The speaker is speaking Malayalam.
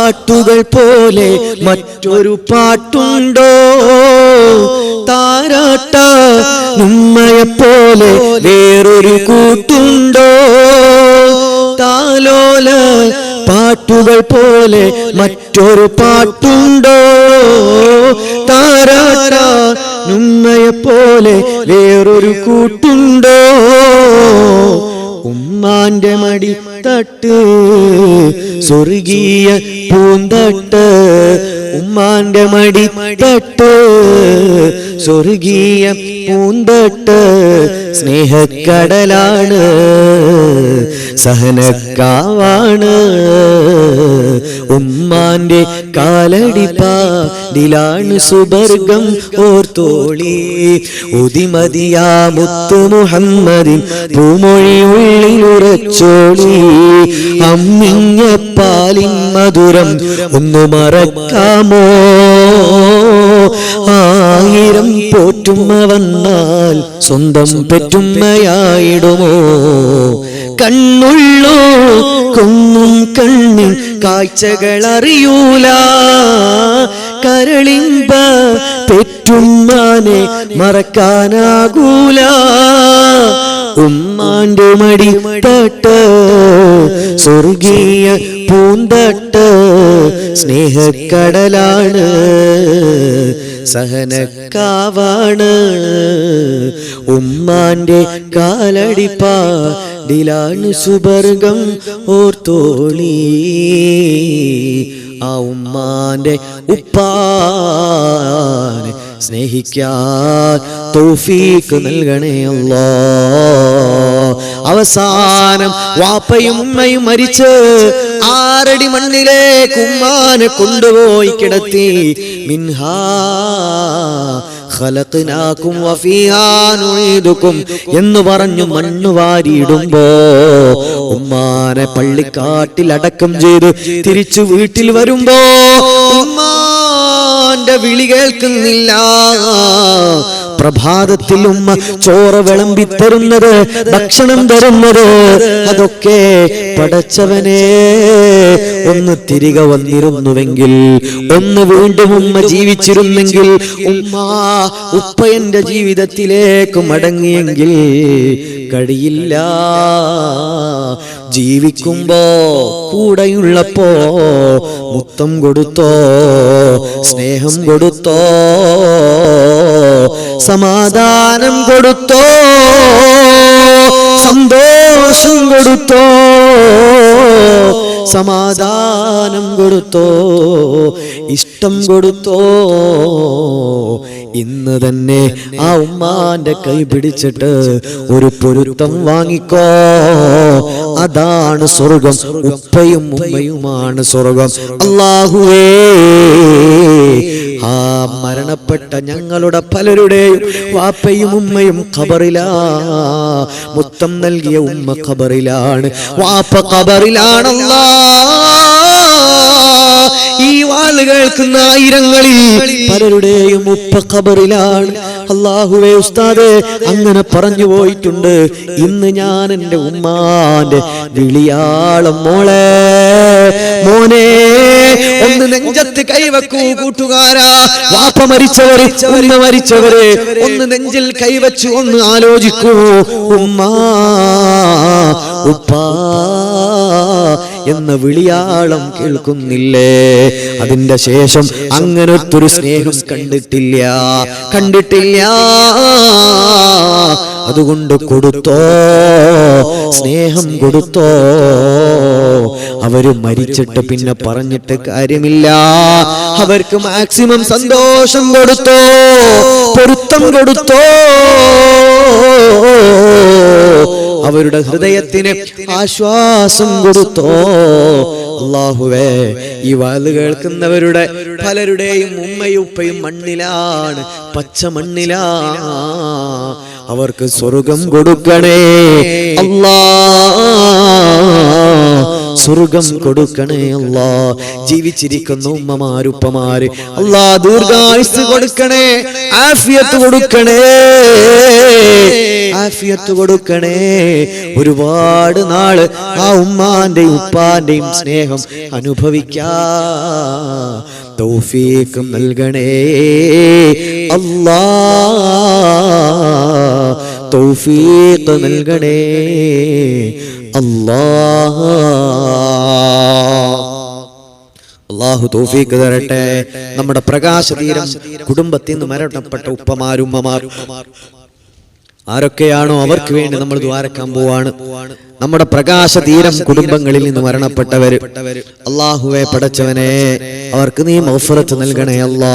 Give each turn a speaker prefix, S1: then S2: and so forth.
S1: പാട്ടുകൾ പോലെ മറ്റൊരു പാട്ടുണ്ടോ? താരാട്ട ഉമ്മയെപ്പോലെ വേറൊരു കൂട്ടുണ്ടോ? താലോല പാട്ടുകൾ പോലെ മറ്റൊരു പാട്ടുണ്ടോ? താരാട്ട ഉമ്മയെപ്പോലെ വേറൊരു കൂട്ടുണ്ടോ? ഉമ്മാന്റെ മടി തട്ട് സ്വർഗീയ പൂന്തട്ട്, ഉമ്മാന്റെ മടി തട്ട് സ്വർഗീയ പൂന്തട്ട്. സ്നേഹക്കടലാണ് സഹനക്കാവാണ്, ഉമ്മാന്റെ കാലടിപ്പാടിലാണ് സുബർഗം ഓർത്തോളി. ഉദിമതിയാ മുത്തു മുഹമ്മദിൻ പൂമൊഴി ഉള്ളിലുറച്ചോളി. അമ്മിഞ്ഞ പാലിൻ മധുരം ഒന്നു മറക്കാമോ? ആയിരം പോറ്റുമ്മ വന്നാൽ സ്വന്തം പെറ്റുമ്മയായിടുമോ? കണ്ണുള്ളോ കൊന്നും കണ്ണിൻ കാഴ്ചകൾ അറിയൂല, കരളിമ്പ പെറ്റുമ്മാനെ മറക്കാനാകൂല. ഉമ്മാന്റെ മടി തട്ട് സ്വർഗീയ പൂന്തട്ട്. സ്നേഹക്കടലാണ് സഹനക്കാവാണ്, ഉമ്മാന്റെ കാലടിപ്പാടിലാണ് സുബർഗം ഓർത്തോളി. ആ ഉമ്മാന്റെ ഉപ്പാനെ സ്നേഹിക്കാൻ തൗഫീഖ് നൽകണേ അല്ലാഹ്. അവസാനം വാപ്പയും ഉമ്മയും മരിച്ച് 6 അടി മണ്ണിലേക്ക് ഉമ്മാനെ കൊണ്ടുപോയി കിടത്തി. മിൻഹാ ഖലഖനാകും വഫീഹാ നുഈദുകും എന്ന് പറഞ്ഞു മണ്ണ് വാരിയിടുമ്പോ ഉമ്മാനെ പള്ളിക്കാട്ടിൽ അടക്കം ചെയ്ത് തിരിച്ചു വീട്ടിൽ വരുമ്പോ ഉമ്മാന്റെ വിളി കേൾക്കുന്നില്ല. പ്രഭാതത്തിൽ ഉമ്മ ചോറ് വിളമ്പി തരുന്നത്, ഭക്ഷണം തരുന്നത്, അതൊക്കെ പടച്ചവനെ ഒന്ന് തിരികെ വന്നിരുന്നുവെങ്കിൽ, ഒന്ന് വീണ്ടും ഉമ്മ ജീവിച്ചിരുന്നെങ്കിൽ, ഉപ്പ എന്റെ ജീവിതത്തിലേക്ക് മടങ്ങിയെങ്കിൽ കഴിയില്ല. ജീവിക്കുമ്പോ കൂടെയുള്ളപ്പോ മുത്തം കൊടുത്തോ, സ്നേഹം കൊടുത്തോ, സമാധാനം കൊടുത്തോ, സന്തോഷം കൊടുത്തോ, സമാധാനം കൊടുത്തോ, ഇഷ്ടം കൊടുത്തോ. ഇന്ന് തന്നെ ആ ഉമ്മാന്റെ കൈ പിടിച്ചിട്ട് ഒരു പൊരുത്തം വാങ്ങിക്കോ. അതാണ് സ്വർഗം. ഉപ്പയും ഉമ്മയുമാണ് സ്വർഗം. അല്ലാഹുവേ, ആ മരണപ്പെട്ട ഞങ്ങളുടെ പലരുടെയും വാപ്പയും ഉമ്മയും ഖബറിലാ. മുത്തം നൽകിയ ഉമ്മ ഖബറിലാണ്, വാപ്പ ഖബറിലാണ്. ഈ വാള് കേൾക്കുന്ന ആയിരങ്ങളിൽ പലരുടെയും ഉപ്പ ഖബറിലാണ്. അല്ലാഹുവേ, ഉസ്താദേ അങ്ങനെ പറഞ്ഞു പോയിട്ടുണ്ട്. ഇന്ന് ഞാൻ എൻ്റെ ഉമ്മാന്റെ വിളിയാളം മോളെ, മോനെ ഒന്ന് നെഞ്ചത്ത് കൈവെക്കൂ കൂട്ടുകാരാ. വാപ്പ മരിച്ചവര്, ഉമ്മ മരിച്ചവര് ഒന്ന് നെഞ്ചിൽ കൈവച്ചു ഒന്ന് ആലോചിക്കൂ. ഉമ്മ ഉപ്പ എന്ന വിളിയാളം കേൾക്കുന്നില്ലേ? അതിന്റെ ശേഷം അങ്ങനത്തൊരു സ്നേഹം കണ്ടിട്ടില്ല. അതുകൊണ്ട് കൊടുത്തോ, സ്നേഹം കൊടുത്തോ. അവര് മരിച്ചിട്ട് പിന്നെ പറഞ്ഞിട്ട് കാര്യമില്ല. അവർക്ക് മാക്സിമം സന്തോഷം കൊടുത്തോ, പൊരുത്തം കൊടുത്തോ. അവരുടെ ഹൃദയത്തിന് ആശ്വാസം കൊടുത്തോ. അല്ലാഹുവേ, ഈ വാല് കേൾക്കുന്നവരുടെ പലരുടെയും ഉമ്മയും ഉപ്പയും മണ്ണിലാണ്, പച്ച മണ്ണിലാണ്. അവർക്ക് സ്വർഗം കൊടുക്കണേ അല്ലാഹ്. സ്വർഗം കൊടുക്കണേ അല്ലാ. ജീവിച്ചിരിക്കുന്ന ഉമ്മമാരുപ്പമാര് അല്ലാ ദീർഘായുസ് കൊടുക്കണേ, ആഫിയത്ത് കൊടുക്കണേ, ആഫിയത്ത് കൊടുക്കണേ. ഒരുപാട് നാള് ആ ഉമ്മാന്റെയും ഉപ്പാന്റെയും സ്നേഹം അനുഭവിക്കാ തൗഫീഖ് നൽകണേ അല്ലാ, തൗഫീഖ് നൽകണേ അല്ലാ. അല്ലാഹു തൗഫീഖ് തരട്ടെ. നമ്മുടെ പ്രകാശതീരം കുടുംബത്തിൽ നിന്ന് മരണപ്പെട്ട ഉപ്പമാരും ഉമ്മമാരും ആരൊക്കെയാണോ അവർക്ക് വേണ്ടി നമ്മൾ ദ്വാരക്കാൻ പോവാണ്. നമ്മുടെ പ്രകാശതീരം കുടുംബങ്ങളിൽ നിന്ന് മരണപ്പെട്ടവര് അല്ലാഹുവേ പടച്ചവനെ അവർക്ക് നീ മഗ്ഫിറത്ത് നൽകണേ അല്ലാ.